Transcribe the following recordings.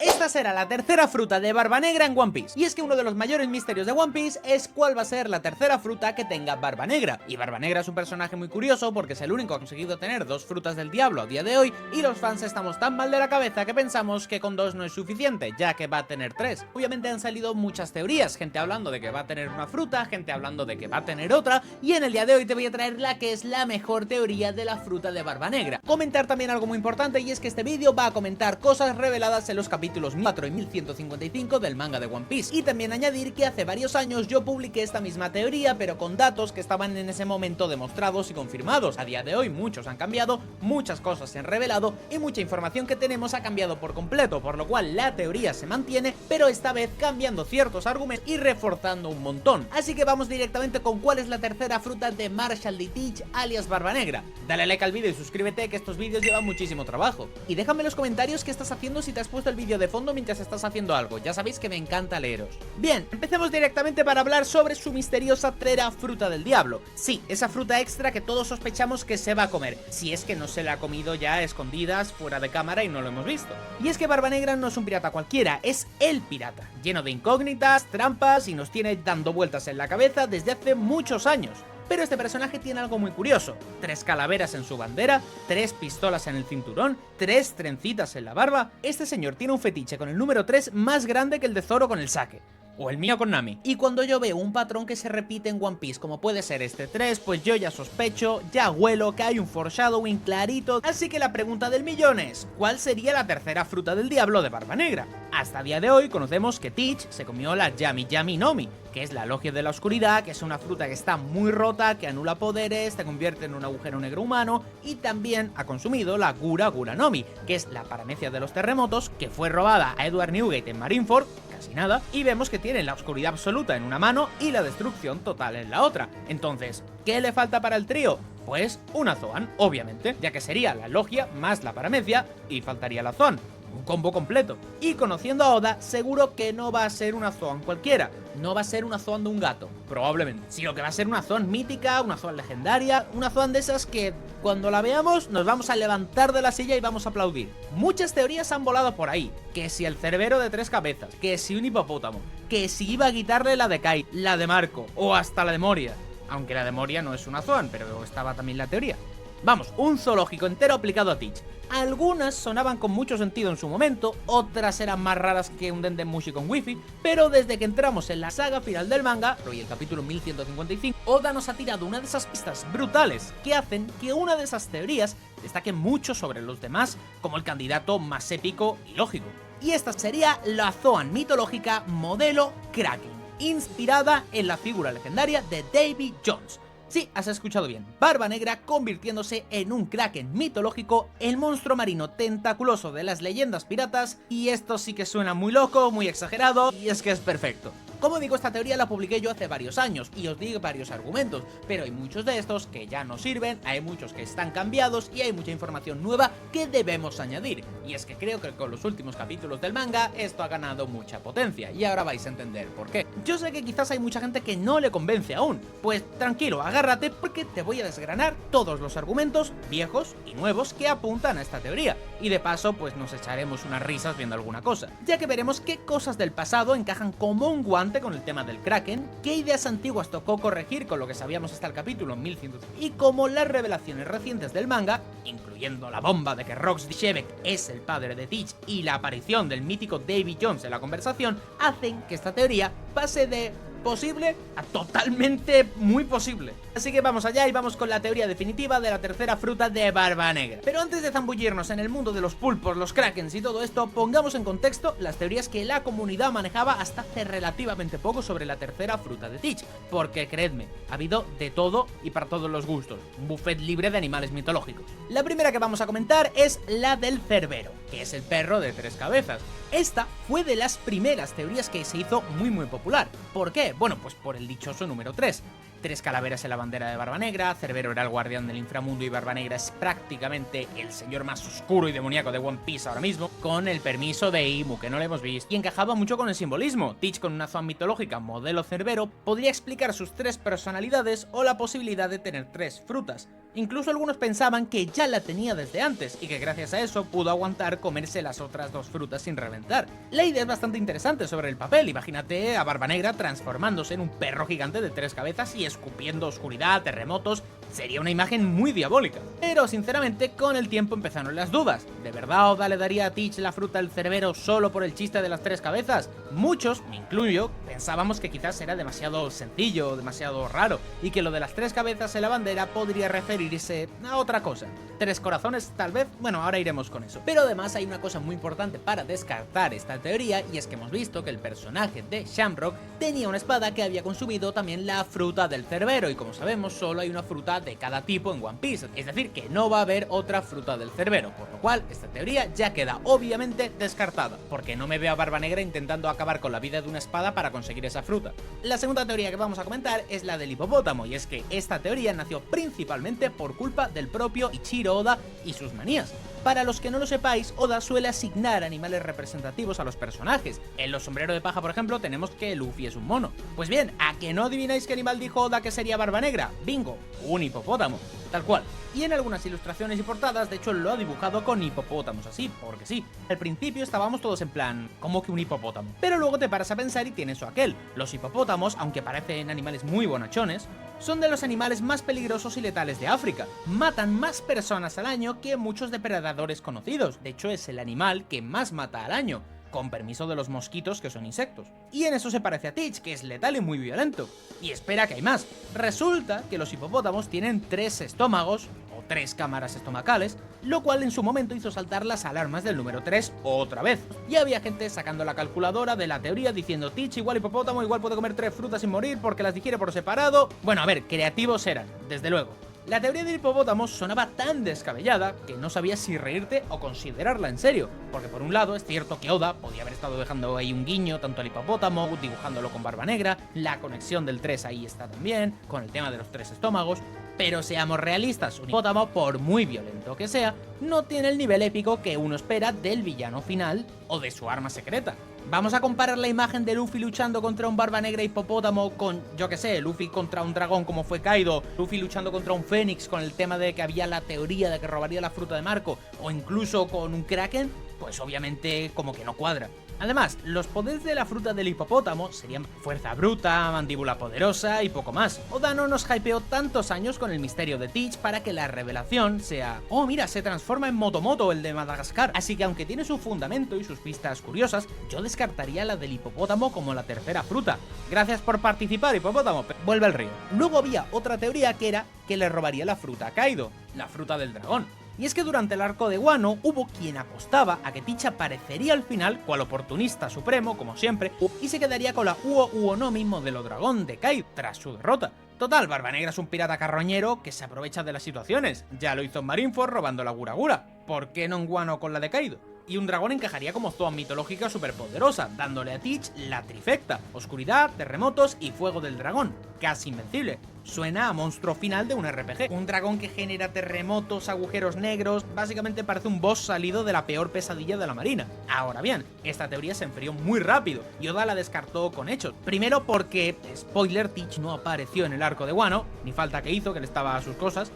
Esta será la tercera fruta de Barba Negra en One Piece. Y es que uno de los mayores misterios de One Piece es cuál va a ser la tercera fruta que tenga Barba Negra. Y Barba Negra es un personaje muy curioso porque es el único que ha conseguido tener dos frutas del diablo a día de hoy, y los fans estamos tan mal de la cabeza que pensamos que con dos no es suficiente, ya que va a tener tres. Obviamente han salido muchas teorías, gente hablando de que va a tener una fruta, gente hablando de que va a tener otra, y en el día de hoy te voy a traer la que es la mejor teoría de la fruta de Barba Negra. Comentar también algo muy importante, y es que este vídeo va a comentar cosas reveladas en los capítulos 4 y 1155 del manga de One Piece, y también añadir que hace varios años yo publiqué esta misma teoría, pero con datos que estaban en ese momento demostrados y confirmados. A día de hoy muchos han cambiado, muchas cosas se han revelado y mucha información que tenemos ha cambiado por completo, por lo cual la teoría se mantiene, pero esta vez cambiando ciertos argumentos y reforzando un montón. Así que vamos directamente con cuál es la tercera fruta de Marshall D. Teach alias Barba Negra. Dale like al vídeo y suscríbete, que estos vídeos llevan muchísimo trabajo. Y déjame en los comentarios qué estás haciendo si te has puesto el vídeo de fondo mientras estás haciendo algo, ya sabéis que me encanta leeros. Bien, empecemos directamente para hablar sobre su misteriosa tercera fruta del diablo. Sí, esa fruta extra que todos sospechamos que se va a comer, si es que no se la ha comido ya a escondidas, fuera de cámara y no lo hemos visto. Y es que Barba Negra no es un pirata cualquiera, es el pirata, lleno de incógnitas, trampas y nos tiene dando vueltas en la cabeza desde hace muchos años. Pero este personaje tiene algo muy curioso: 3 calaveras en su bandera, 3 pistolas en el cinturón, 3 trencitas en la barba. Este señor tiene un fetiche con el número 3 más grande que el de Zoro con el sake, o el mío con Nami. Y cuando yo veo un patrón que se repite en One Piece, como puede ser este 3, pues yo ya sospecho, ya huelo que hay un foreshadowing clarito. Así que la pregunta del millón es: ¿cuál sería la tercera fruta del diablo de Barba Negra? Hasta día de hoy conocemos que Teach se comió la Yami Yami Nomi, que es la logia de la oscuridad, que es una fruta que está muy rota, que anula poderes, te convierte en un agujero negro humano, y también ha consumido la Gura Gura Nomi, que es la paramecia de los terremotos, que fue robada a Edward Newgate en Marineford, casi nada, y vemos que tiene la oscuridad absoluta en una mano y la destrucción total en la otra. Entonces, ¿qué le falta para el trío? Pues una Zoan, obviamente, ya que sería la logia más la paramecia y faltaría la Zoan. Un combo completo. Y conociendo a Oda, seguro que no va a ser una Zoan cualquiera. No va a ser una Zoan de un gato, probablemente. Sino que va a ser una Zoan mítica, una Zoan legendaria, una Zoan de esas que cuando la veamos nos vamos a levantar de la silla y vamos a aplaudir. Muchas teorías han volado por ahí. Que si el cerbero de 3 cabezas, que si un hipopótamo, que si iba a quitarle la de Kai, la de Marco o hasta la de Moria. Aunque la de Moria no es una Zoan, pero estaba también la teoría. Vamos, un zoológico entero aplicado a Teach. Algunas sonaban con mucho sentido en su momento, otras eran más raras que un Dendemushi con wifi, pero desde que entramos en la saga final del manga, hoy el capítulo 1155, Oda nos ha tirado una de esas pistas brutales que hacen que una de esas teorías destaque mucho sobre los demás como el candidato más épico y lógico. Y esta sería la Zoan mitológica modelo Kraken, inspirada en la figura legendaria de Davy Jones. Sí, has escuchado bien, Barba Negra convirtiéndose en un kraken mitológico, el monstruo marino tentaculoso de las leyendas piratas, y esto sí que suena muy loco, muy exagerado, y es que es perfecto. Como digo, esta teoría la publiqué yo hace varios años y os di varios argumentos, pero hay muchos de estos que ya no sirven, hay muchos que están cambiados y hay mucha información nueva que debemos añadir. Y es que creo que con los últimos capítulos del manga esto ha ganado mucha potencia, y ahora vais a entender por qué. Yo sé que quizás hay mucha gente que no le convence aún, pues tranquilo, agárrate porque te voy a desgranar todos los argumentos viejos y nuevos que apuntan a esta teoría, y de paso pues nos echaremos unas risas viendo alguna cosa, ya que veremos qué cosas del pasado encajan como un guante con el tema del Kraken, qué ideas antiguas tocó corregir con lo que sabíamos hasta el capítulo 1100, y cómo las revelaciones recientes del manga, incluyendo la bomba de que Rox Shebek es el padre de Teach y la aparición del mítico Davy Jones en la conversación, hacen que esta teoría pase de posible a totalmente muy posible. Así que vamos allá y vamos con la teoría definitiva de la tercera fruta de Barba Negra. Pero antes de zambullirnos en el mundo de los pulpos, los krakens y todo esto, pongamos en contexto las teorías que la comunidad manejaba hasta hace relativamente poco sobre la tercera fruta de Teach, porque creedme, ha habido de todo y para todos los gustos, un buffet libre de animales mitológicos. La primera que vamos a comentar es la del cerbero, que es el perro de 3 cabezas. Esta fue de las primeras teorías que se hizo muy popular. ¿Por qué? Bueno, pues por el dichoso número 3. 3 calaveras en la bandera de Barba Negra, Cerbero era el guardián del inframundo y Barba Negra es prácticamente el señor más oscuro y demoníaco de One Piece ahora mismo, con el permiso de Imu, que no lo hemos visto, y encajaba mucho con el simbolismo. Teach con una Zoan mitológica modelo Cerbero podría explicar sus 3 personalidades o la posibilidad de tener 3 frutas. Incluso algunos pensaban que ya la tenía desde antes y que gracias a eso pudo aguantar comerse las otras dos frutas sin reventar. La idea es bastante interesante sobre el papel, imagínate a Barbanegra transformándose en un perro gigante de 3 cabezas y escupiendo oscuridad, terremotos. Sería una imagen muy diabólica. Pero sinceramente con el tiempo empezaron las dudas. ¿De verdad Oda le daría a Teach la fruta del cerbero solo por el chiste de las 3 cabezas? Muchos, me incluyo, pensábamos que quizás era demasiado sencillo, demasiado raro, y que lo de las 3 cabezas en la bandera podría referirse a otra cosa. 3 corazones tal vez, bueno, ahora iremos con eso. Pero además hay una cosa muy importante para descartar esta teoría, y es que hemos visto que el personaje de Shamrock tenía una espada que había consumido también la fruta del cerbero, y como sabemos solo hay una fruta de cada tipo en One Piece, es decir que no va a haber otra fruta del cerbero, por lo cual esta teoría ya queda obviamente descartada, porque no me veo a Barbanegra intentando acabar con la vida de una espada para conseguir esa fruta. La segunda teoría que vamos a comentar es la del hipopótamo, y es que esta teoría nació principalmente por culpa del propio Ichiro Oda y sus manías. Para los que no lo sepáis, Oda suele asignar animales representativos a los personajes. En los sombreros de paja, por ejemplo, tenemos que Luffy es un mono. Pues bien, ¿a que no adivináis qué animal dijo Oda que sería Barbanegra? Bingo, un hipopótamo, tal cual. Y en algunas ilustraciones y portadas, de hecho, lo ha dibujado con hipopótamos así, porque sí. Al principio estábamos todos en plan, ¿cómo que un hipopótamo? Pero luego te paras a pensar y tienes o aquel. Los hipopótamos, aunque parecen animales muy bonachones, son de los animales más peligrosos y letales de África. Matan más personas al año que muchos depredadores conocidos. De hecho, es el animal que más mata al año, con permiso de los mosquitos, que son insectos. Y en eso se parece a Teach, que es letal y muy violento. Y espera que hay más. Resulta que los hipopótamos tienen 3 estómagos, o 3 cámaras estomacales, lo cual en su momento hizo saltar las alarmas del número 3 otra vez. Y había gente sacando la calculadora de la teoría diciendo Teach igual hipopótamo, igual puede comer 3 frutas sin morir porque las digiere por separado. Bueno, a ver, creativos eran, desde luego. La teoría del hipopótamo sonaba tan descabellada que no sabía si reírte o considerarla en serio, porque por un lado es cierto que Oda podía haber estado dejando ahí un guiño tanto al hipopótamo, dibujándolo con Barbanegra, la conexión del 3 ahí está también, con el tema de los 3 estómagos, pero seamos realistas, un hipopótamo, por muy violento que sea, no tiene el nivel épico que uno espera del villano final o de su arma secreta. Vamos a comparar la imagen de Luffy luchando contra un Barbanegra hipopótamo con, yo que sé, Luffy contra un dragón como fue Kaido, Luffy luchando contra un Fénix con el tema de que había la teoría de que robaría la fruta de Marco, o incluso con un Kraken, pues obviamente como que no cuadra. Además, los poderes de la fruta del hipopótamo serían fuerza bruta, mandíbula poderosa y poco más. Oda no nos hypeó tantos años con el misterio de Teach para que la revelación sea oh mira, se transforma en Motomoto, el de Madagascar. Así que aunque tiene su fundamento y sus pistas curiosas, yo descartaría la del hipopótamo como la tercera fruta. Gracias por participar, hipopótamo, vuelve al río. Luego había otra teoría que era que le robaría la fruta a Kaido, la fruta del dragón. Y es que durante el arco de Wano hubo quien apostaba a que Teach aparecería al final cual oportunista supremo, como siempre, y se quedaría con la Uo Uonomi modelo dragón de Kaido tras su derrota. Total, Barbanegra es un pirata carroñero que se aprovecha de las situaciones. Ya lo hizo en Marineford robando la Gura Gura. ¿Por qué no en Wano con la de Kaido? Y un dragón encajaría como Zoan mitológica superpoderosa, dándole a Teach la trifecta: oscuridad, terremotos y fuego del dragón. Casi invencible. Suena a monstruo final de un RPG. Un dragón que genera terremotos, agujeros negros, básicamente parece un boss salido de la peor pesadilla de la marina. Ahora bien, esta teoría se enfrió muy rápido y Oda la descartó con hechos. Primero porque, spoiler, Teach no apareció en el arco de Wano, ni falta que hizo, que le estaba a sus cosas.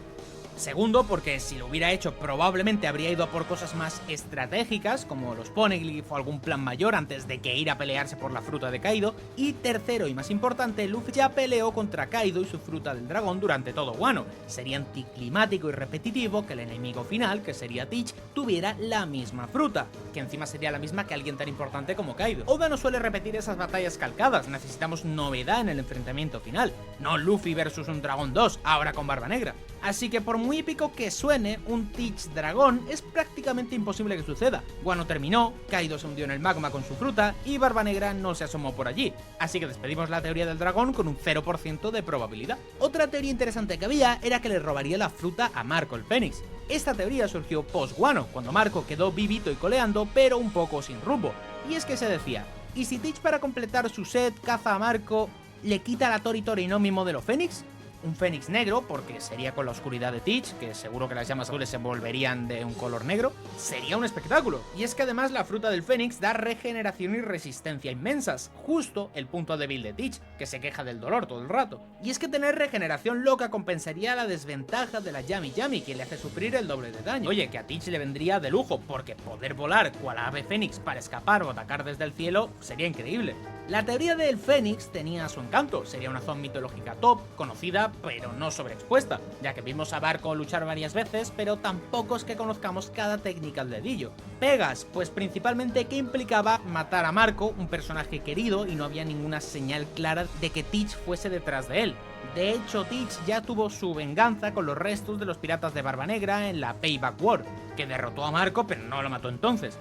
Segundo, porque si lo hubiera hecho probablemente habría ido a por cosas más estratégicas, como los Poneglyph o algún plan mayor antes de que ir a pelearse por la fruta de Kaido. Y tercero y más importante, Luffy ya peleó contra Kaido y su fruta del dragón durante todo Wano. Sería anticlimático y repetitivo que el enemigo final, que sería Teach, tuviera la misma fruta, que encima sería la misma que alguien tan importante como Kaido. Oda no suele repetir esas batallas calcadas, necesitamos novedad en el enfrentamiento final, no Luffy versus un dragón 2, ahora con Barbanegra. Así que por muy épico que suene, un Teach dragón es prácticamente imposible que suceda. Wano terminó, Kaido se hundió en el magma con su fruta y Barbanegra no se asomó por allí. Así que despedimos la teoría del dragón con un 0% de probabilidad. Otra teoría interesante que había era que le robaría la fruta a Marco el Fénix. Esta teoría surgió post-Wano, cuando Marco quedó vivito y coleando, pero un poco sin rumbo. Y es que se decía, ¿y si Teach para completar su set caza a Marco le quita la Tori Tori no mi modelo Fénix? un Fénix negro, porque sería con la oscuridad de Teach, que seguro que las llamas azules se volverían de un color negro, sería un espectáculo. Y es que además la fruta del Fénix da regeneración y resistencia inmensas, justo el punto débil de Teach, que se queja del dolor todo el rato. Y es que tener regeneración loca compensaría la desventaja de la Yami Yami, que le hace sufrir el doble de daño. Oye, que a Teach le vendría de lujo, porque poder volar cual ave Fénix para escapar o atacar desde el cielo sería increíble. La teoría del Fénix tenía su encanto, sería una zona mitológica top, conocida pero no sobreexpuesta, ya que vimos a Barco luchar varias veces, pero tampoco es que conozcamos cada técnica al dedillo. Pegas, pues principalmente que implicaba matar a Marco, un personaje querido, y no había ninguna señal clara de que Teach fuese detrás de él. De hecho, Teach ya tuvo su venganza con los restos de los piratas de Barba Negra en la Payback War, que derrotó a Marco pero no lo mató entonces.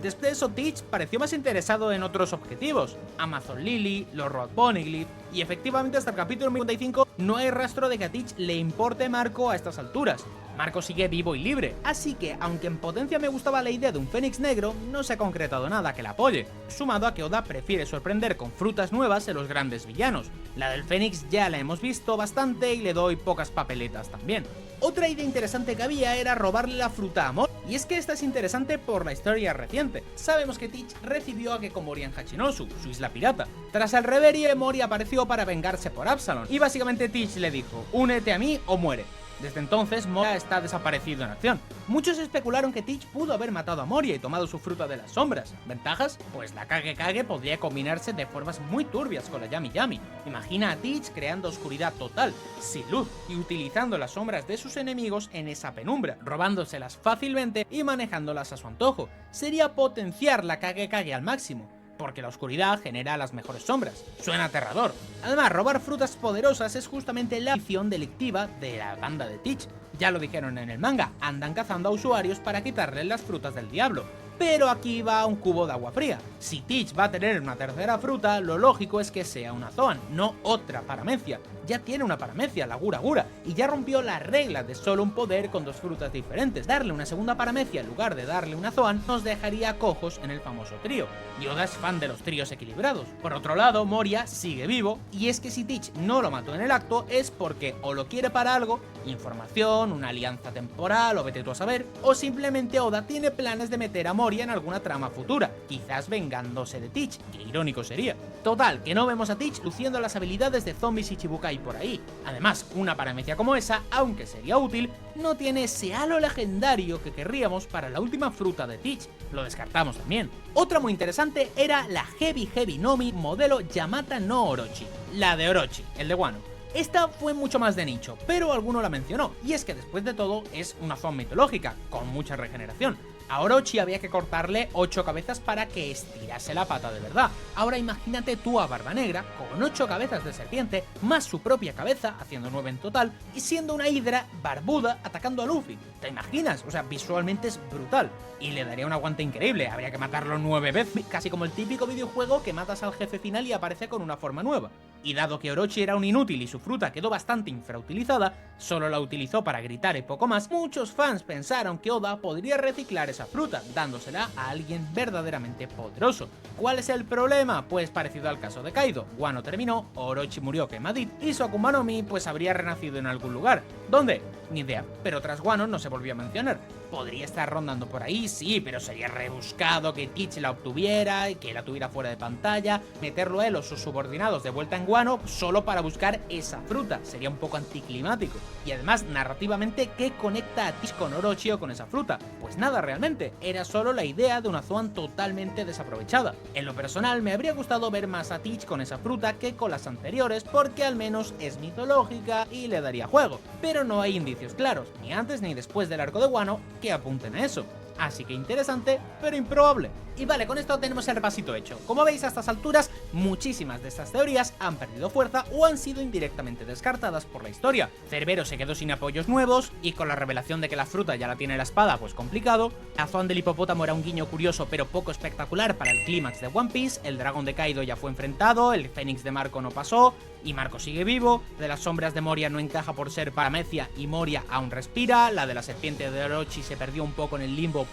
Después de eso, Teach pareció más interesado en otros objetivos, Amazon Lily, los Road Poneglyph, y efectivamente hasta el capítulo 55 no hay rastro de que a Teach le importe Marco a estas alturas. Marco sigue vivo y libre, así que aunque en potencia me gustaba la idea de un Fénix negro, no se ha concretado nada que la apoye, sumado a que Oda prefiere sorprender con frutas nuevas en los grandes villanos. La del Fénix ya la hemos visto bastante y le doy pocas papeletas también. Otra idea interesante que había era robarle la fruta a Moria, y es que esta es interesante por la historia reciente. Sabemos que Teach recibió a Gekko Moria en Hachinosu, su isla pirata. Tras el reverie, Moria apareció para vengarse por Absalom, y básicamente Teach le dijo: únete a mí o muere. Desde entonces, Moria está desaparecido en acción. Muchos especularon que Teach pudo haber matado a Moria y tomado su fruta de las sombras. ¿Ventajas? Pues la Kage Kage podría combinarse de formas muy turbias con la Yami Yami. Imagina a Teach creando oscuridad total, sin luz, y utilizando las sombras de sus enemigos en esa penumbra, robándoselas fácilmente y manejándolas a su antojo. Sería potenciar la Kage Kage al máximo, porque la oscuridad genera las mejores sombras. Suena aterrador. Además, robar frutas poderosas es justamente la acción delictiva de la banda de Teach. Ya lo dijeron en el manga, andan cazando a usuarios para quitarles las frutas del diablo. Pero aquí va un cubo de agua fría. Si Teach va a tener una tercera fruta, lo lógico es que sea una Zoan, no otra paramecia. Ya tiene una paramecia, la Gura Gura, y ya rompió la regla de solo un poder con dos frutas diferentes. Darle una segunda paramecia en lugar de darle una Zoan nos dejaría cojos en el famoso trío. Y Oda es fan de los tríos equilibrados. Por otro lado, Moria sigue vivo, y es que si Teach no lo mató en el acto es porque o lo quiere para algo, información, una alianza temporal o vete tú a saber, o simplemente Oda tiene planes de meter a Moria en alguna trama futura, quizás vengándose de Teach, que irónico sería. Total, que no vemos a Teach luciendo las habilidades de zombies y Chibukai por ahí. Además, una paramecia como esa, aunque sería útil, no tiene ese halo legendario que querríamos para la última fruta de Teach. Lo descartamos también. Otra muy interesante era la Heavy Nomi modelo Yamata no Orochi, la de Orochi, el de Wano. Esta fue mucho más de nicho, pero alguno la mencionó, y es que después de todo es una zona mitológica, con mucha regeneración. A Orochi había que cortarle 8 cabezas para que estirase la pata de verdad. Ahora imagínate tú a Barba Negra con 8 cabezas de serpiente, más su propia cabeza, haciendo 9 en total, y siendo una hidra barbuda atacando a Luffy. ¿Te imaginas? O sea, visualmente es brutal. Y le daría un aguante increíble, habría que matarlo 9 veces, casi como el típico videojuego que matas al jefe final y aparece con una forma nueva. Y dado que Orochi era un inútil y su fruta quedó bastante infrautilizada, solo la utilizó para gritar y poco más, muchos fans pensaron que Oda podría reciclar esa fruta, dándosela a alguien verdaderamente poderoso. ¿Cuál es el problema? Pues parecido al caso de Kaido. Wano terminó, Orochi murió quemadito, y su Akuma no Mi pues habría renacido en algún lugar. ¿Dónde? Ni idea, pero tras Wano no se volvió a mencionar. Podría estar rondando por ahí, sí, pero sería rebuscado que Teach la obtuviera y que la tuviera fuera de pantalla, meterlo él o sus subordinados de vuelta en Wano solo para buscar esa fruta. Sería un poco anticlimático. Y además, narrativamente, ¿qué conecta a Teach con Orochi o con esa fruta? Pues nada realmente, era solo la idea de una Zoan totalmente desaprovechada. En lo personal, me habría gustado ver más a Teach con esa fruta que con las anteriores, porque al menos es mitológica y le daría juego. Pero no hay indicios claros, ni antes ni después del arco de Wano, que apunten a eso. Así que interesante, pero improbable. Y vale, con esto tenemos el repasito hecho. Como veis, a estas alturas, muchísimas de estas teorías han perdido fuerza o han sido indirectamente descartadas por la historia. Cerbero se quedó sin apoyos nuevos, y con la revelación de que la fruta ya la tiene la espada, pues complicado. La Zoan del hipopótamo era un guiño curioso pero poco espectacular para el clímax de One Piece. El dragón de Kaido ya fue enfrentado, el Fénix de Marco no pasó, y Marco sigue vivo. De las sombras de Moria no encaja por ser paramecia y Moria aún respira. La de la serpiente de Orochi se perdió un poco en el limbo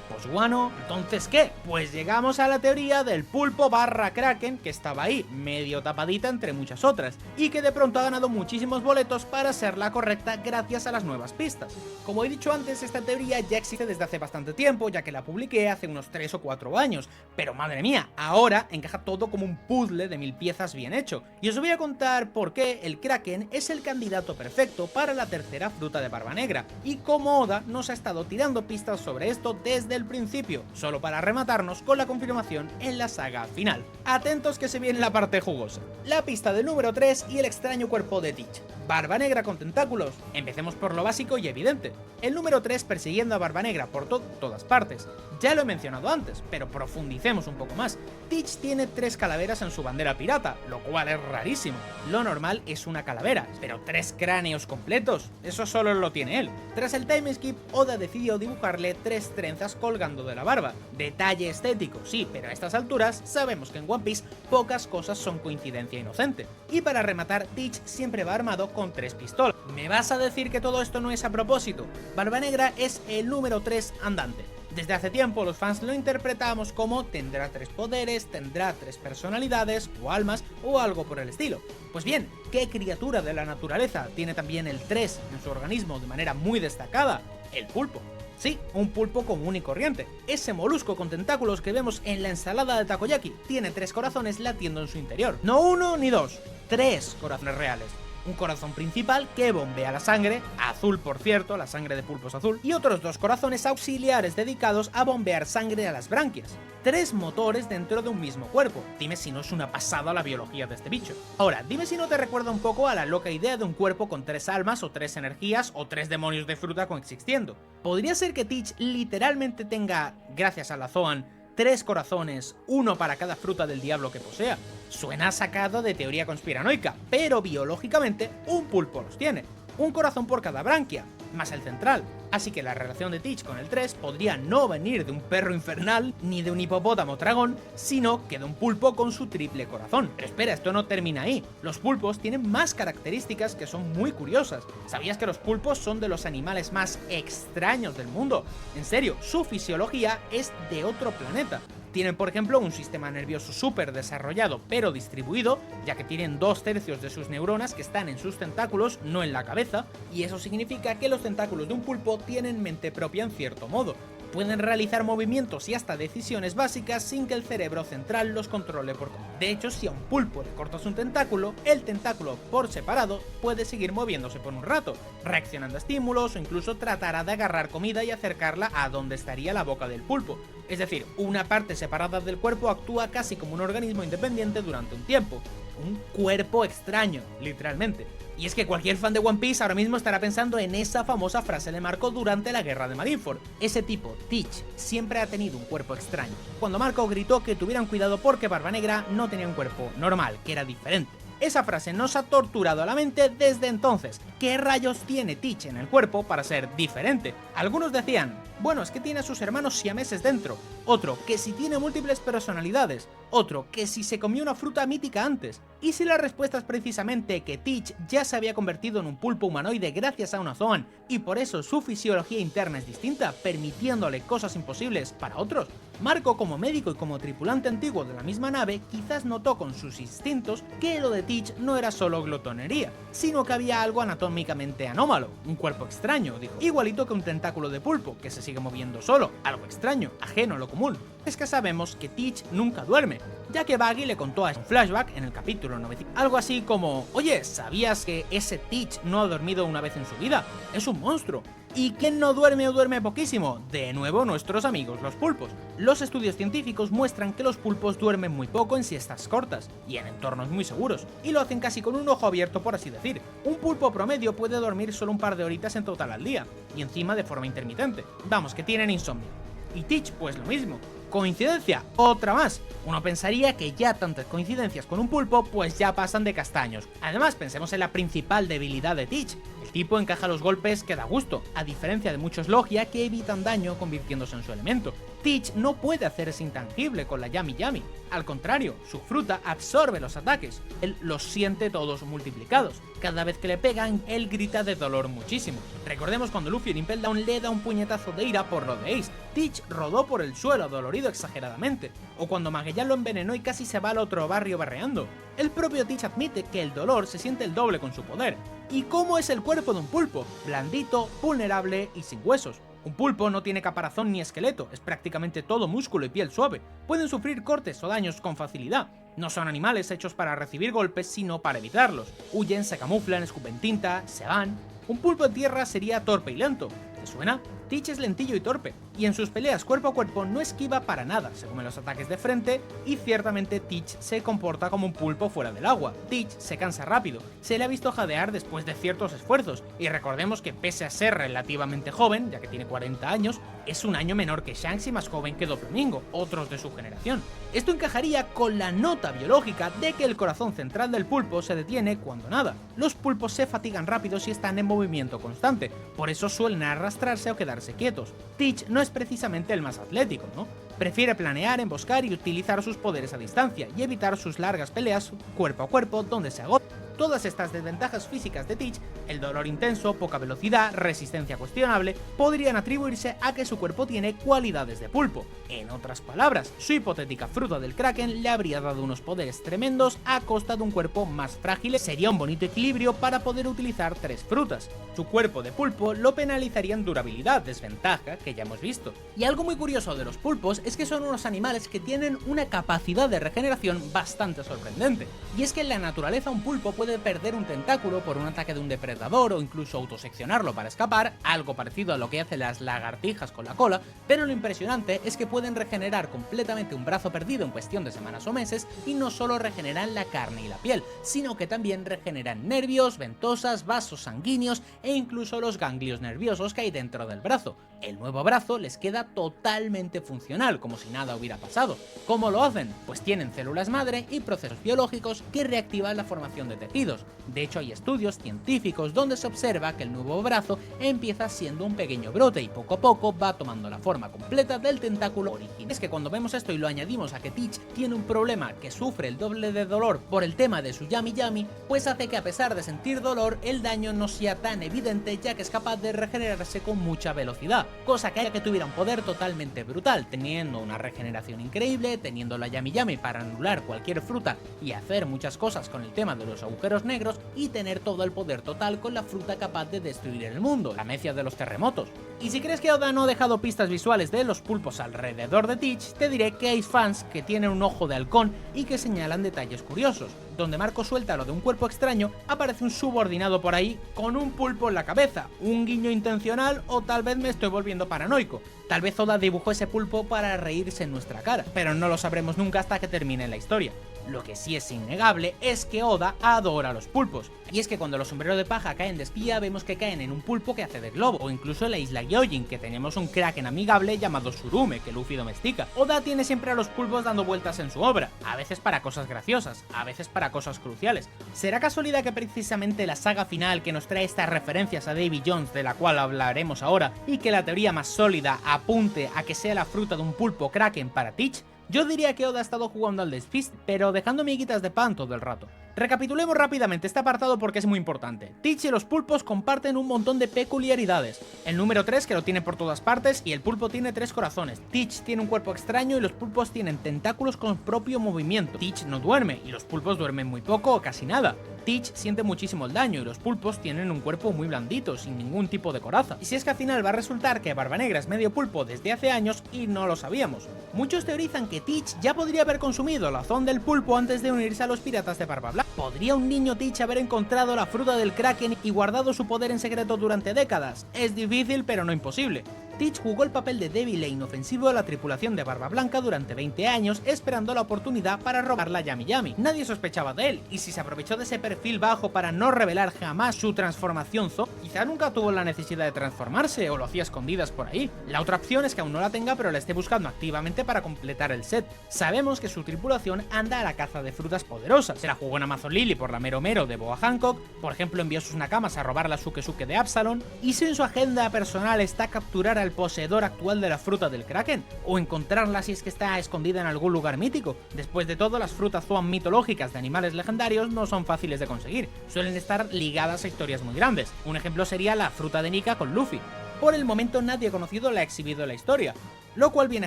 Pues bueno, ¿entonces qué? Pues llegamos a la teoría del pulpo barra kraken que estaba ahí, medio tapadita entre muchas otras, y que de pronto ha ganado muchísimos boletos para ser la correcta gracias a las nuevas pistas. Como he dicho antes, esta teoría ya existe desde hace bastante tiempo, ya que la publiqué hace unos 3 o 4 años, pero madre mía, ahora encaja todo como un puzzle de 1000 piezas bien hecho, y os voy a contar por qué el kraken es el candidato perfecto para la tercera fruta de Barba Negra, y cómo Oda nos ha estado tirando pistas sobre esto desde el principio, solo para rematarnos con la confirmación en la saga final. Atentos que se viene la parte jugosa. La pista del número 3 y el extraño cuerpo de Teach. Barba Negra con tentáculos. Empecemos por lo básico y evidente. El número 3 persiguiendo a Barba Negra por todas partes. Ya lo he mencionado antes, pero profundicemos un poco más. Teach tiene 3 calaveras en su bandera pirata, lo cual es rarísimo. Lo normal es una calavera, pero 3 cráneos completos, eso solo lo tiene él. Tras el time skip, Oda decidió dibujarle 3 trenzas colgando de la barba. Detalle estético, sí, pero a estas alturas sabemos que en One Piece pocas cosas son coincidencia inocente. Y para rematar, Teach siempre va armado con 3 pistolas. ¿Me vas a decir que todo esto no es a propósito? Barba Negra es el número 3 andante. Desde hace tiempo los fans lo interpretamos como tendrá 3 poderes, tendrá 3 personalidades o almas o algo por el estilo. Pues bien, ¿qué criatura de la naturaleza tiene también el 3 en su organismo de manera muy destacada? El pulpo. Sí, un pulpo común y corriente. Ese molusco con tentáculos que vemos en la ensalada de takoyaki tiene 3 corazones latiendo en su interior. No 1 ni 2, 3 corazones reales. Un corazón principal que bombea la sangre, azul por cierto, la sangre de pulpo es azul, y otros 2 corazones auxiliares dedicados a bombear sangre a las branquias. 3 motores dentro de un mismo cuerpo. Dime si no es una pasada la biología de este bicho. Ahora, dime si no te recuerda un poco a la loca idea de un cuerpo con 3 almas o 3 energías o 3 demonios de fruta coexistiendo. ¿Podría ser que Teach literalmente tenga, gracias a la Zoan, 3 corazones, uno para cada fruta del diablo que posea? Suena sacado de teoría conspiranoica, pero biológicamente un pulpo los tiene. Un corazón por cada branquia, más el central. Así que la relación de Teach con el 3 podría no venir de un perro infernal ni de un hipopótamo dragón, sino que de un pulpo con su triple corazón. Pero espera, esto no termina ahí. Los pulpos tienen más características que son muy curiosas. ¿Sabías que los pulpos son de los animales más extraños del mundo? En serio, su fisiología es de otro planeta. Tienen, por ejemplo, un sistema nervioso súper desarrollado pero distribuido, ya que tienen 2/3 de sus neuronas que están en sus tentáculos, no en la cabeza, y eso significa que los tentáculos de un pulpo tienen mente propia en cierto modo. Pueden realizar movimientos y hasta decisiones básicas sin que el cerebro central los controle por completo. De hecho, si a un pulpo le cortas un tentáculo, el tentáculo por separado puede seguir moviéndose por un rato, reaccionando a estímulos o incluso tratará de agarrar comida y acercarla a donde estaría la boca del pulpo. Es decir, una parte separada del cuerpo actúa casi como un organismo independiente durante un tiempo. Un cuerpo extraño, literalmente. Y es que cualquier fan de One Piece ahora mismo estará pensando en esa famosa frase de Marco durante la guerra de Marineford. Ese tipo, Teach, siempre ha tenido un cuerpo extraño. Cuando Marco gritó que tuvieran cuidado porque Barba Negra no tenía un cuerpo normal, que era diferente. Esa frase nos ha torturado a la mente desde entonces. ¿Qué rayos tiene Teach en el cuerpo para ser diferente? Algunos decían, bueno, es que tiene a sus hermanos siameses dentro. Otro, que si tiene múltiples personalidades. Otro, que si se comió una fruta mítica antes. Y si la respuesta es precisamente que Teach ya se había convertido en un pulpo humanoide gracias a una Zoan, y por eso su fisiología interna es distinta, permitiéndole cosas imposibles para otros. Marco, como médico y como tripulante antiguo de la misma nave, quizás notó con sus instintos que lo de Teach no era solo glotonería, sino que había algo anatómicamente anómalo, un cuerpo extraño, dijo, igualito que un tentáculo de pulpo, que se sigue moviendo solo, algo extraño, ajeno a lo común. Es que sabemos que Teach nunca duerme, ya que Buggy le contó a un flashback en el capítulo 900, algo así como, oye, ¿sabías que ese Teach no ha dormido una vez en su vida? Es un monstruo. ¿Y quién no duerme o duerme poquísimo? De nuevo nuestros amigos los pulpos. Los estudios científicos muestran que los pulpos duermen muy poco en siestas cortas y en entornos muy seguros, y lo hacen casi con un ojo abierto por así decir. Un pulpo promedio puede dormir solo un par de horitas en total al día, y encima de forma intermitente. Vamos, que tienen insomnio. Y Teach pues lo mismo. ¿Coincidencia? Otra más. Uno pensaría que ya tantas coincidencias con un pulpo pues ya pasan de castaños. Además, pensemos en la principal debilidad de Teach. El tipo encaja los golpes que da gusto, a diferencia de muchos Logia que evitan daño convirtiéndose en su elemento. Teach no puede hacerse intangible con la Yami Yami. Al contrario, su fruta absorbe los ataques. Él los siente todos multiplicados. Cada vez que le pegan, él grita de dolor muchísimo. Recordemos cuando Luffy en Impel Down le da un puñetazo de ira por lo de Ace. Teach rodó por el suelo, dolorido exageradamente. O cuando Magellan lo envenenó y casi se va al otro barrio berreando. El propio Teach admite que el dolor se siente el doble con su poder. ¿Y cómo es el cuerpo de un pulpo? Blandito, vulnerable y sin huesos. Un pulpo no tiene caparazón ni esqueleto, es prácticamente todo músculo y piel suave. Pueden sufrir cortes o daños con facilidad. No son animales hechos para recibir golpes, sino para evitarlos. Huyen, se camuflan, escupen tinta, se van. Un pulpo en tierra sería torpe y lento. ¿Te suena? Teach es lentillo y torpe, y en sus peleas cuerpo a cuerpo no esquiva para nada, se come los ataques de frente, y ciertamente Teach se comporta como un pulpo fuera del agua. Teach se cansa rápido, se le ha visto jadear después de ciertos esfuerzos, y recordemos que pese a ser relativamente joven, ya que tiene 40 años, es un año menor que Shanks y más joven que Doflamingo, otros de su generación. Esto encajaría con la nota biológica de que el corazón central del pulpo se detiene cuando nada. Los pulpos se fatigan rápido si están en movimiento constante, por eso suelen arrastrarse o quedarse quietos. Teach no es precisamente el más atlético, ¿no? Prefiere planear, emboscar y utilizar sus poderes a distancia y evitar sus largas peleas cuerpo a cuerpo donde se agota. Todas estas desventajas físicas de Teach, el dolor intenso, poca velocidad, resistencia cuestionable, podrían atribuirse a que su cuerpo tiene cualidades de pulpo. En otras palabras, su hipotética fruta del Kraken le habría dado unos poderes tremendos a costa de un cuerpo más frágil. Sería un bonito equilibrio para poder utilizar tres frutas. Su cuerpo de pulpo lo penalizaría en durabilidad, desventaja que ya hemos visto. Y algo muy curioso de los pulpos es que son unos animales que tienen una capacidad de regeneración bastante sorprendente. Y es que en la naturaleza un pulpo puede perder un tentáculo por un ataque de un depredador o incluso autoseccionarlo para escapar, algo parecido a lo que hacen las lagartijas con la cola, pero lo impresionante es que pueden regenerar completamente un brazo perdido en cuestión de semanas o meses, y no solo regeneran la carne y la piel, sino que también regeneran nervios, ventosas, vasos sanguíneos e incluso los ganglios nerviosos que hay dentro del brazo. El nuevo brazo les queda totalmente funcional, como si nada hubiera pasado. ¿Cómo lo hacen? Pues tienen células madre y procesos biológicos que reactivan la formación de tejidos. De hecho, hay estudios científicos donde se observa que el nuevo brazo empieza siendo un pequeño brote y poco a poco va tomando la forma completa del tentáculo original. Es que cuando vemos esto y lo añadimos a que Teach tiene un problema que sufre el doble de dolor por el tema de su Yami Yami, pues hace que a pesar de sentir dolor, el daño no sea tan evidente, ya que es capaz de regenerarse con mucha velocidad, cosa que haría que tuviera un poder totalmente brutal, teniendo una regeneración increíble, teniendo la Yami Yami para anular cualquier fruta y hacer muchas cosas con el tema de los agujeros negros, y tener todo el poder total con la fruta capaz de destruir el mundo, la mecia de los terremotos. Y si crees que Oda no ha dejado pistas visuales de los pulpos alrededor de Teach, te diré que hay fans que tienen un ojo de halcón y que señalan detalles curiosos. Donde Marco suelta lo de un cuerpo extraño, aparece un subordinado por ahí con un pulpo en la cabeza, un guiño intencional o tal vez me estoy volviendo paranoico. Tal vez Oda dibujó ese pulpo para reírse en nuestra cara, pero no lo sabremos nunca hasta que termine la historia. Lo que sí es innegable es que Oda adora a los pulpos, y es que cuando los sombreros de paja caen de espía vemos que caen en un pulpo que hace de globo, o incluso en la isla Gyojin, que tenemos un kraken amigable llamado Surume que Luffy domestica. Oda tiene siempre a los pulpos dando vueltas en su obra, a veces para cosas graciosas, a veces para cosas cruciales. ¿Será casualidad que precisamente la saga final que nos trae estas referencias a Davy Jones, de la cual hablaremos ahora, y que la teoría más sólida apunte a que sea la fruta de un pulpo kraken para Teach? Yo diría que Oda ha estado jugando al despiste, pero dejando miguitas de pan todo el rato. Recapitulemos rápidamente este apartado porque es muy importante. Teach y los pulpos comparten un montón de peculiaridades. El número 3, que lo tiene por todas partes, y el pulpo tiene 3 corazones. Teach tiene un cuerpo extraño y los pulpos tienen tentáculos con propio movimiento. Teach no duerme y los pulpos duermen muy poco o casi nada. Teach siente muchísimo el daño y los pulpos tienen un cuerpo muy blandito, sin ningún tipo de coraza. Y si es que al final va a resultar que Barbanegra es medio pulpo desde hace años y no lo sabíamos. Muchos teorizan que Teach ya podría haber consumido la zona del pulpo antes de unirse a los piratas de Barba Blanca. ¿Podría un niño Teach haber encontrado la fruta del Kraken y guardado su poder en secreto durante décadas? Es difícil, pero no imposible. Teach jugó el papel de débil e inofensivo a la tripulación de Barba Blanca durante 20 años, esperando la oportunidad para robar la Yami Yami. Nadie sospechaba de él, y si se aprovechó de ese perfil bajo para no revelar jamás su transformación quizá nunca tuvo la necesidad de transformarse, o lo hacía escondidas por ahí. La otra opción es que aún no la tenga, pero la esté buscando activamente para completar el set. Sabemos que su tripulación anda a la caza de frutas poderosas. Se la jugó en Amazon Lily por la Mero Mero de Boa Hancock, por ejemplo envió sus nakamas a robar la Suke Suke de Absalom, y si en su agenda personal está capturar al al poseedor actual de la fruta del Kraken, o encontrarla si es que está escondida en algún lugar mítico. Después de todo, las frutas Zoan mitológicas de animales legendarios no son fáciles de conseguir, suelen estar ligadas a historias muy grandes. Un ejemplo sería la fruta de Nika con Luffy. Por el momento nadie conocido la ha exhibido en la historia, lo cual viene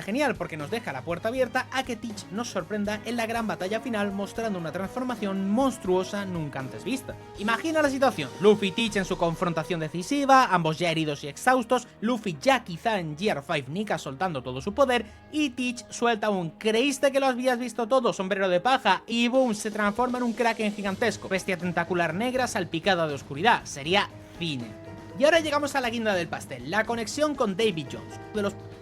genial porque nos deja la puerta abierta a que Teach nos sorprenda en la gran batalla final mostrando una transformación monstruosa nunca antes vista. Imagina la situación, Luffy y Teach en su confrontación decisiva, ambos ya heridos y exhaustos, Luffy ya quizá en Gear 5 Nika soltando todo su poder, y Teach suelta un "¿creíste que lo habías visto todo, sombrero de paja?" y boom, se transforma en un Kraken gigantesco, bestia tentacular negra salpicada de oscuridad, sería cine. Y ahora llegamos a la guinda del pastel, la conexión con Davy Jones,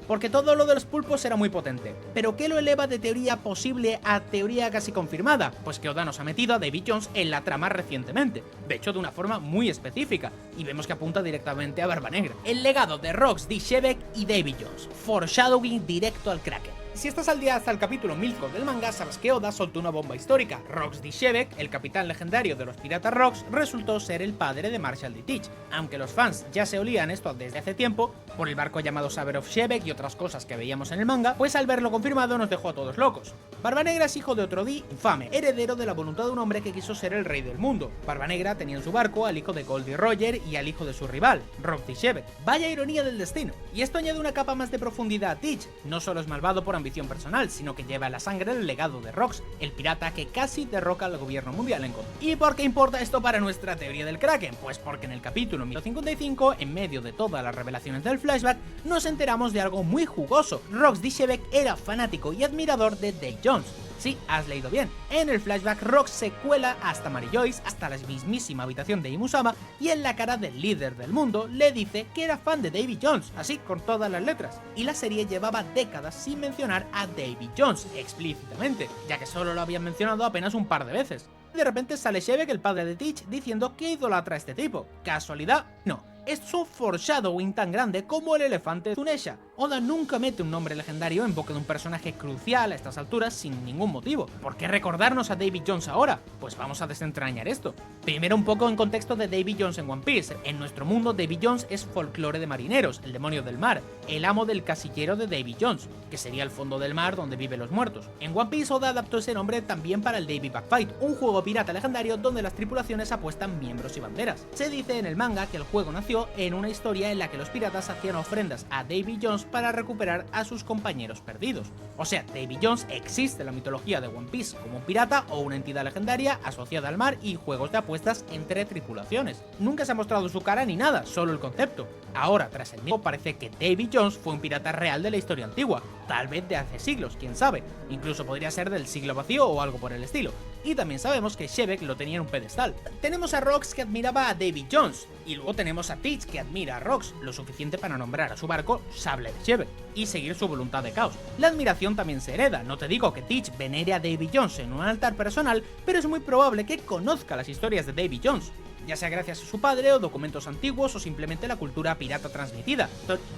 porque todo lo de los pulpos era muy potente. ¿Pero qué lo eleva de teoría posible a teoría casi confirmada? Pues que Oda nos ha metido a Davy Jones en la trama recientemente, de hecho de una forma muy específica, y vemos que apunta directamente a Barba Negra. El legado de Rox, D'Shevek y Davy Jones, foreshadowing directo al Kraken. Si estás al día hasta el capítulo 1000 del manga, sabes que Oda soltó una bomba histórica. Rox D'Shevek, el capitán legendario de los piratas Rox, resultó ser el padre de Marshall D. Teach. Aunque los fans ya se olían esto desde hace tiempo, por el barco llamado Saber of Shevek y otras cosas que veíamos en el manga, pues al verlo confirmado nos dejó a todos locos. Barba Negra es hijo de otro Di infame, heredero de la voluntad de un hombre que quiso ser el rey del mundo. Barba Negra tenía en su barco al hijo de Goldie Roger y al hijo de su rival, Rox D'Shevek. Vaya ironía del destino. Y esto añade una capa más de profundidad a Teach. No solo es malvado por ambición personal, sino que lleva en la sangre el legado de Rox, el pirata que casi derroca al gobierno mundial en contra. ¿Y por qué importa esto para nuestra teoría del Kraken? Pues porque en el capítulo 1055, en medio de todas las revelaciones del flashback, nos enteramos de algo muy jugoso. Rox D'Shevek era fanático y admirador de Davy Jones. Sí, has leído bien. En el flashback, Rox se cuela hasta Mary Joyce, hasta la mismísima habitación de Imusama, y en la cara del líder del mundo le dice que era fan de Davy Jones, así con todas las letras. Y la serie llevaba décadas sin mencionar a Davy Jones explícitamente, ya que solo lo habían mencionado apenas un par de veces. De repente sale Shevek, el padre de Teach, diciendo que idolatra a este tipo. ¿Casualidad? No. Esto es un foreshadowing tan grande como el elefante de Zunesha. Oda nunca mete un nombre legendario en boca de un personaje crucial a estas alturas sin ningún motivo. ¿Por qué recordarnos a Davy Jones ahora? Pues vamos a desentrañar esto. Primero un poco en contexto de Davy Jones en One Piece. En nuestro mundo Davy Jones es folclore de marineros, el demonio del mar, el amo del casillero de Davy Jones, que sería el fondo del mar donde viven los muertos. En One Piece Oda adaptó ese nombre también para el Davy Backfight, un juego pirata legendario donde las tripulaciones apuestan miembros y banderas. Se dice en el manga que el juego nació en una historia en la que los piratas hacían ofrendas a Davy Jones para recuperar a sus compañeros perdidos. O sea, Davy Jones existe en la mitología de One Piece como un pirata o una entidad legendaria asociada al mar y juegos de apuestas entre tripulaciones. Nunca se ha mostrado su cara ni nada, solo el concepto. Ahora, tras el mismo, parece que Davy Jones fue un pirata real de la historia antigua, tal vez de hace siglos, quién sabe, incluso podría ser del siglo vacío o algo por el estilo. Y también sabemos que Shevek lo tenía en un pedestal. Tenemos a Rox que admiraba a Davy Jones, y luego tenemos a Teach que admira a Rox, lo suficiente para nombrar a su barco Sable de Shevek, y seguir su voluntad de caos. La admiración también se hereda, no te digo que Teach venere a Davy Jones en un altar personal, pero es muy probable que conozca las historias de Davy Jones, ya sea gracias a su padre o documentos antiguos o simplemente la cultura pirata transmitida.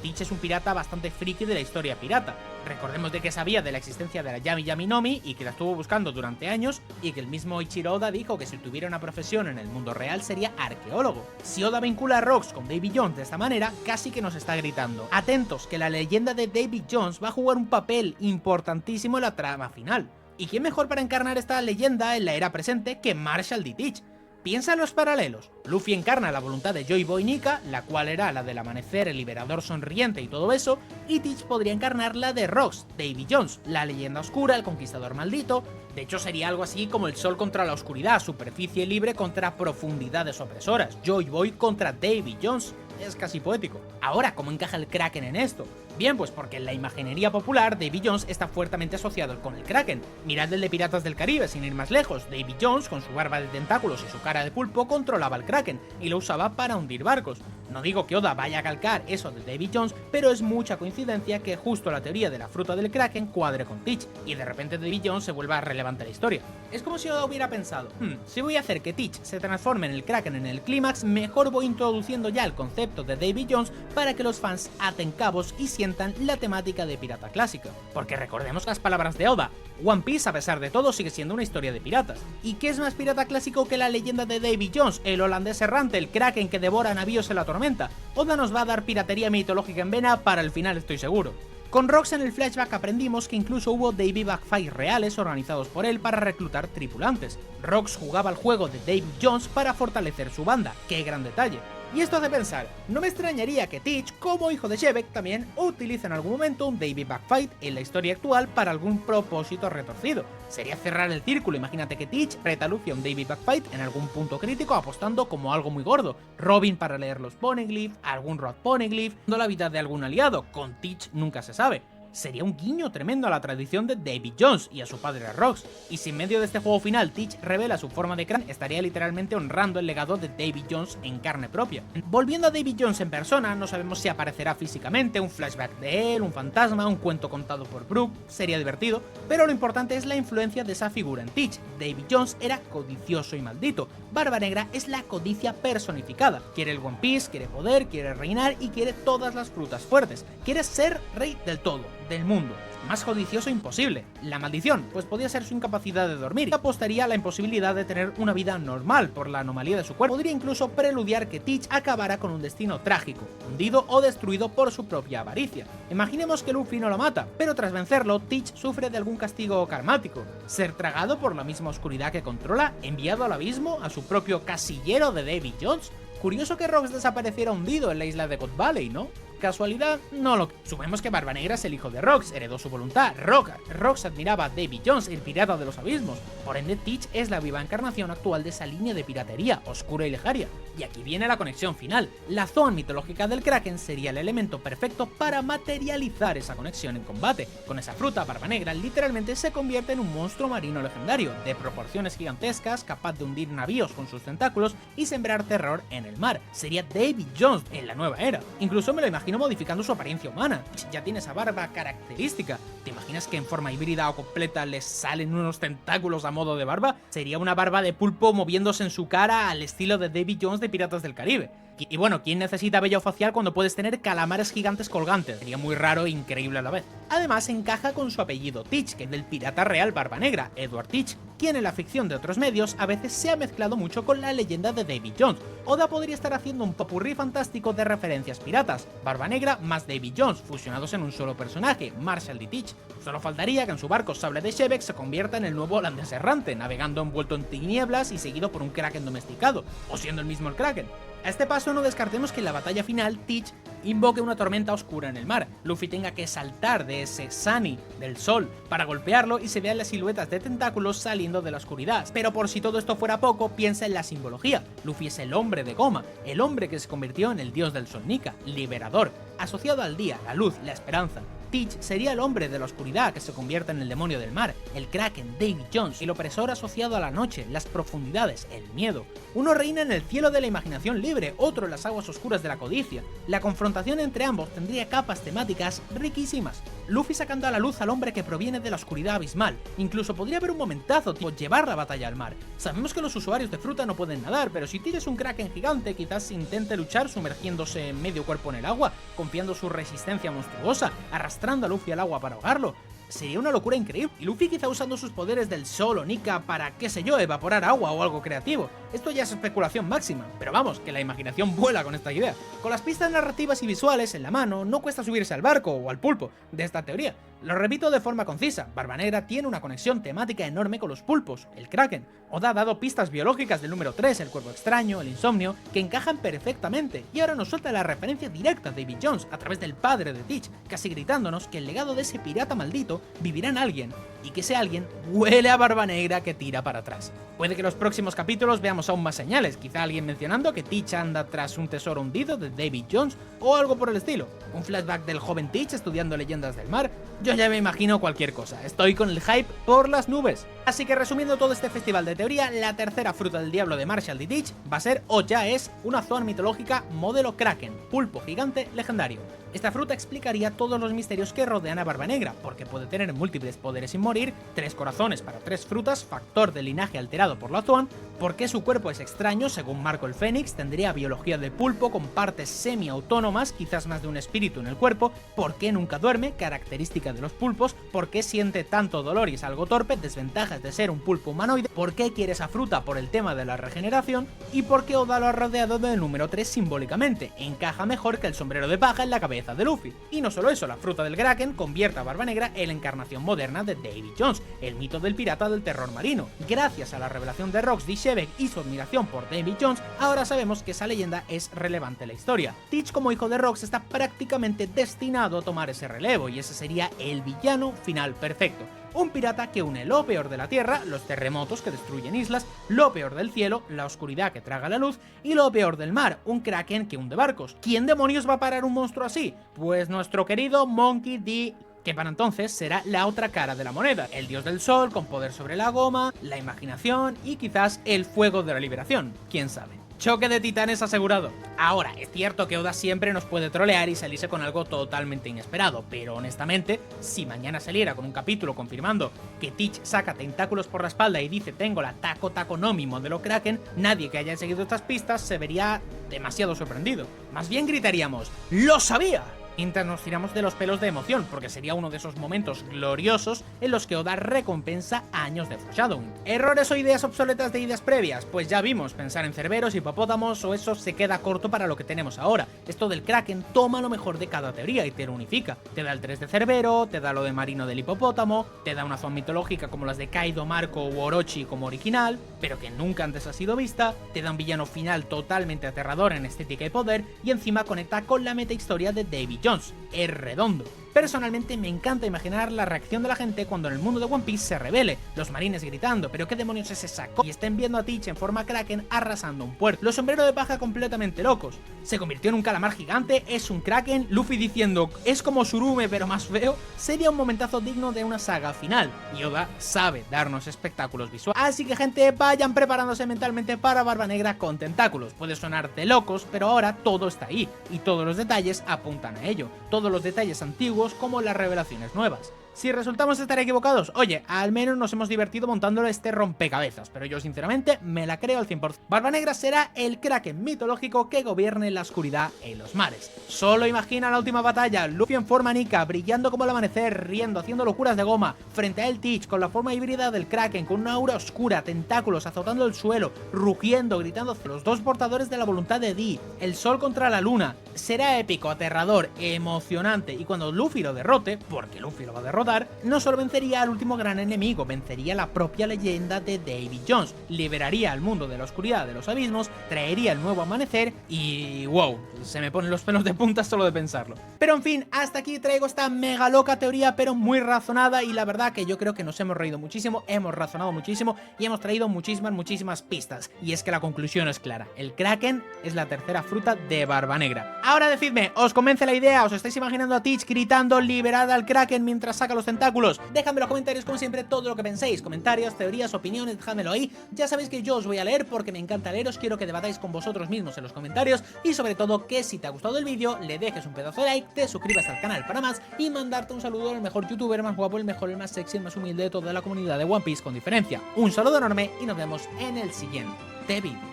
Teach es un pirata bastante friki de la historia pirata. Recordemos de que sabía de la existencia de la Yami Yami Nomi y que la estuvo buscando durante años, y que el mismo Ichiro Oda dijo que si tuviera una profesión en el mundo real sería arqueólogo. Si Oda vincula a Rox con Davy Jones de esta manera, casi que nos está gritando: atentos, que la leyenda de Davy Jones va a jugar un papel importantísimo en la trama final. ¿Y quién mejor para encarnar esta leyenda en la era presente que Marshall D. Teach? Piensa en los paralelos. Luffy encarna la voluntad de Joy Boy Nika, la cual era la del amanecer, el liberador sonriente y todo eso, y Teach podría encarnar la de Rox, Davy Jones, la leyenda oscura, el conquistador maldito. De hecho sería algo así como el sol contra la oscuridad, superficie libre contra profundidades opresoras, Joy Boy contra Davy Jones. Es casi poético. Ahora, ¿cómo encaja el Kraken en esto? Bien, pues porque en la imaginería popular Davy Jones está fuertemente asociado con el Kraken. Mirad el de Piratas del Caribe, sin ir más lejos. Davy Jones, con su barba de tentáculos y su cara de pulpo, controlaba el Kraken y lo usaba para hundir barcos. No digo que Oda vaya a calcar eso de Davy Jones, pero es mucha coincidencia que justo la teoría de la fruta del Kraken cuadre con Teach, y de repente Davy Jones se vuelva relevante en la historia. Es como si Oda hubiera pensado: si voy a hacer que Teach se transforme en el Kraken en el clímax, mejor voy introduciendo ya el concepto de Davy Jones para que los fans aten cabos y sientan la temática de pirata clásica. Porque recordemos las palabras de Oda: One Piece, a pesar de todo, sigue siendo una historia de piratas. ¿Y qué es más pirata clásico que la leyenda de Davy Jones, el holandés errante, el Kraken que devora navíos en la tormenta? tormenta. Oda nos va a dar piratería mitológica en vena para el final, estoy seguro. Con Rox en el flashback aprendimos que incluso hubo Davy Backfight reales organizados por él para reclutar tripulantes. Rox jugaba el juego de Davy Jones para fortalecer su banda, qué gran detalle. Y esto hace pensar, no me extrañaría que Teach, como hijo de Shebek, también utilice en algún momento un Davy Backfight en la historia actual para algún propósito retorcido. Sería cerrar el círculo, imagínate que Teach reta a Luffy a un Davy Backfight en algún punto crítico apostando como algo muy gordo. Robin para leer los Poneglyph, algún Rod Poneglyph, dando la vida de algún aliado, con Teach nunca se sabe. Sería un guiño tremendo a la tradición de Davy Jones y a su padre Rox, y si en medio de este juego final Teach revela su forma de cráneo, estaría literalmente honrando el legado de Davy Jones en carne propia. Volviendo a Davy Jones en persona, no sabemos si aparecerá físicamente, un flashback de él, un fantasma, un cuento contado por Brook, sería divertido, pero lo importante es la influencia de esa figura en Teach. Davy Jones era codicioso y maldito, Barba Negra es la codicia personificada, quiere el One Piece, quiere poder, quiere reinar y quiere todas las frutas fuertes, quiere ser rey del todo, del mundo. Más codicioso imposible. La maldición, pues podía ser su incapacidad de dormir y apostaría a la imposibilidad de tener una vida normal por la anomalía de su cuerpo. Podría incluso preludiar que Teach acabará con un destino trágico, hundido o destruido por su propia avaricia. Imaginemos que Luffy no lo mata, pero tras vencerlo, Teach sufre de algún castigo karmático. Ser tragado por la misma oscuridad que controla, enviado al abismo, a su propio casillero de Davy Jones. Curioso que Rox desapareciera hundido en la isla de God Valley, ¿no? ¿Casualidad? No lo... Supemos que Barba Negra es el hijo de Rox, heredó su voluntad. Rox admiraba a Davy Jones, el pirata de los abismos. Por ende, Teach es la viva encarnación actual de esa línea de piratería, oscura y legendaria. Y aquí viene la conexión final. La Zoan mitológica del Kraken sería el elemento perfecto para materializar esa conexión en combate. Con esa fruta, Barba Negra literalmente se convierte en un monstruo marino legendario, de proporciones gigantescas, capaz de hundir navíos con sus tentáculos y sembrar terror en el mar. Sería Davy Jones en la nueva era. Incluso me lo imagino modificando su apariencia humana. Ya tiene esa barba característica. ¿Te imaginas que en forma híbrida o completa les salen unos tentáculos a modo de barba? Sería una barba de pulpo moviéndose en su cara al estilo de Davy Jones de Piratas del Caribe. Y bueno, ¿quién necesita vello facial cuando puedes tener calamares gigantes colgantes? Sería muy raro e increíble a la vez. Además, encaja con su apellido Teach, que es del pirata real Barba Negra, Edward Teach, quien en la ficción de otros medios a veces se ha mezclado mucho con la leyenda de Davy Jones. Oda podría estar haciendo un popurrí fantástico de referencias piratas, Barba Negra más Davy Jones, fusionados en un solo personaje, Marshall D. Teach. Solo faltaría que en su barco Sable de Shebek se convierta en el nuevo holandés errante, navegando envuelto en tinieblas y seguido por un Kraken domesticado, o siendo el mismo el Kraken. A este paso no descartemos que en la batalla final Teach invoque una tormenta oscura en el mar, Luffy tenga que saltar de ese Sunny del sol para golpearlo y se vean las siluetas de tentáculos saliendo de la oscuridad. Pero por si todo esto fuera poco, piensa en la simbología. Luffy es el hombre de goma, el hombre que se convirtió en el dios del sol Nika, liberador, asociado al día, la luz, la esperanza. Teach sería el hombre de la oscuridad que se convierte en el demonio del mar, el Kraken, Davy Jones, el opresor asociado a la noche, las profundidades, el miedo. Uno reina en el cielo de la imaginación libre, otro en las aguas oscuras de la codicia. La confrontación entre ambos tendría capas temáticas riquísimas. Luffy sacando a la luz al hombre que proviene de la oscuridad abismal. Incluso podría haber un momentazo tipo llevar la batalla al mar. Sabemos que los usuarios de fruta no pueden nadar, pero si tienes un Kraken gigante quizás intente luchar sumergiéndose medio cuerpo en el agua, confiando su resistencia monstruosa, arrastrando a Luffy al agua para ahogarlo. Sería una locura increíble, y Luffy quizá usando sus poderes del sol o Nika para, qué sé yo, evaporar agua o algo creativo. Esto ya es especulación máxima, pero vamos, que la imaginación vuela con esta idea. Con las pistas narrativas y visuales en la mano, no cuesta subirse al barco o al pulpo de esta teoría. Lo repito de forma concisa, Barba Negra tiene una conexión temática enorme con los pulpos, el Kraken. Oda ha dado pistas biológicas del número 3, el cuerpo extraño, el insomnio, que encajan perfectamente, y ahora nos suelta la referencia directa a Davy Jones a través del padre de Teach, casi gritándonos que el legado de ese pirata maldito vivirá en alguien, y que ese alguien huele a Barba Negra que tira para atrás. Puede que en los próximos capítulos veamos aún más señales, quizá alguien mencionando que Teach anda tras un tesoro hundido de Davy Jones o algo por el estilo, un flashback del joven Teach estudiando leyendas del mar. Yo ya me imagino cualquier cosa, estoy con el hype por las nubes. Así que resumiendo todo este festival de teoría, la tercera fruta del diablo de Marshall D. Teach va a ser, o ya es, una Zoan mitológica modelo Kraken, pulpo gigante legendario. Esta fruta explicaría todos los misterios que rodean a Barba Negra, porque puede tener múltiples poderes sin morir, 3 corazones para 3 frutas, factor de linaje alterado por la Zoan, porque su cuerpo es extraño, según Marco el Fénix, tendría biología de pulpo con partes semi-autónomas, quizás más de un espíritu en el cuerpo, porque nunca duerme, característica de los pulpos, porque siente tanto dolor y es algo torpe, desventajas de ser un pulpo humanoide, por qué quiere esa fruta por el tema de la regeneración, y por qué Oda lo ha rodeado del número 3 simbólicamente, encaja mejor que el sombrero de paja en la cabeza de Luffy. Y no solo eso, la fruta del Kraken convierte a Barba Negra en la encarnación moderna de Davy Jones, el mito del pirata del terror marino. Gracias a la revelación de Rox D. Shebek y su admiración por Davy Jones, ahora sabemos que esa leyenda es relevante en la historia. Teach, como hijo de Rox, está prácticamente destinado a tomar ese relevo, y ese sería el villano final perfecto. Un pirata que une lo peor de la tierra, los terremotos que destruyen islas, lo peor del cielo, la oscuridad que traga la luz, y lo peor del mar, un kraken que hunde barcos. ¿Quién demonios va a parar un monstruo así? Pues nuestro querido Monkey D., que para entonces será la otra cara de la moneda, el dios del sol con poder sobre la goma, la imaginación y quizás el fuego de la liberación, quién sabe. Choque de titanes asegurado. Ahora, es cierto que Oda siempre nos puede trolear y salirse con algo totalmente inesperado, pero honestamente, si mañana saliera con un capítulo confirmando que Teach saca tentáculos por la espalda y dice tengo la Taco Nomi modelo Kraken, nadie que haya seguido estas pistas se vería demasiado sorprendido. Más bien gritaríamos ¡lo sabía! Mientras nos tiramos de los pelos de emoción, porque sería uno de esos momentos gloriosos en los que Oda recompensa años de foreshadowing. ¿Errores o ideas obsoletas de ideas previas? Pues ya vimos, pensar en cerberos, hipopótamos o eso se queda corto para lo que tenemos ahora. Esto del Kraken toma lo mejor de cada teoría y te lo unifica. Te da el 3 de cerbero, te da lo de marino del hipopótamo, te da una zona mitológica como las de Kaido, Marco o Orochi como original, pero que nunca antes ha sido vista, te da un villano final totalmente aterrador en estética y poder, y encima conecta con la metahistoria de Davy Jones. Es redondo. Personalmente me encanta imaginar la reacción de la gente cuando en el mundo de One Piece se revele, los marines gritando, pero qué demonios es esa cosa, y estén viendo a Teach en forma Kraken arrasando un puerto, los sombreros de paja completamente locos, se convirtió en un calamar gigante, es un Kraken, Luffy diciendo es como Surume pero más feo, sería un momentazo digno de una saga final, y Oda sabe darnos espectáculos visuales. Así que gente, vayan preparándose mentalmente para Barba Negra con tentáculos, puede sonar de locos, pero ahora todo está ahí, y todos los detalles apuntan a ello, todos los detalles antiguos como las revelaciones nuevas. Si resultamos estar equivocados, oye, al menos nos hemos divertido montándolo este rompecabezas, pero yo sinceramente me la creo al 100%. Barba Negra será el Kraken mitológico que gobierne la oscuridad en los mares. Solo imagina la última batalla, Luffy en forma Nika, brillando como el amanecer, riendo, haciendo locuras de goma, frente a él Teach con la forma híbrida del Kraken, con una aura oscura, tentáculos azotando el suelo, rugiendo, gritando, los dos portadores de la voluntad de Dee, el sol contra la luna. Será épico, aterrador, emocionante, y cuando Luffy lo derrote, porque Luffy lo va a derrotar, no solo vencería al último gran enemigo, vencería la propia leyenda de Davy Jones, liberaría al mundo de la oscuridad de los abismos, traería el nuevo amanecer y wow, se me ponen los pelos de punta solo de pensarlo. Pero en fin, hasta aquí traigo esta mega loca teoría pero muy razonada, y la verdad que yo creo que nos hemos reído muchísimo, hemos razonado muchísimo y hemos traído muchísimas pistas, y es que la conclusión es clara, el Kraken es la tercera fruta de Barba Negra. Ahora decidme, ¿os convence la idea? ¿Os estáis imaginando a Teach gritando liberad al Kraken mientras saca los tentáculos? Dejadme en los comentarios como siempre todo lo que penséis, comentarios, teorías, opiniones, dejádmelo ahí. Ya sabéis que yo os voy a leer porque me encanta leeros, quiero que debatáis con vosotros mismos en los comentarios, y sobre todo que si te ha gustado el vídeo le dejes un pedazo de like, te suscribas al canal para más y mandarte un saludo al mejor youtuber, más guapo, el mejor, el más sexy, el más humilde de toda la comunidad de One Piece con diferencia. Un saludo enorme y nos vemos en el siguiente vídeo.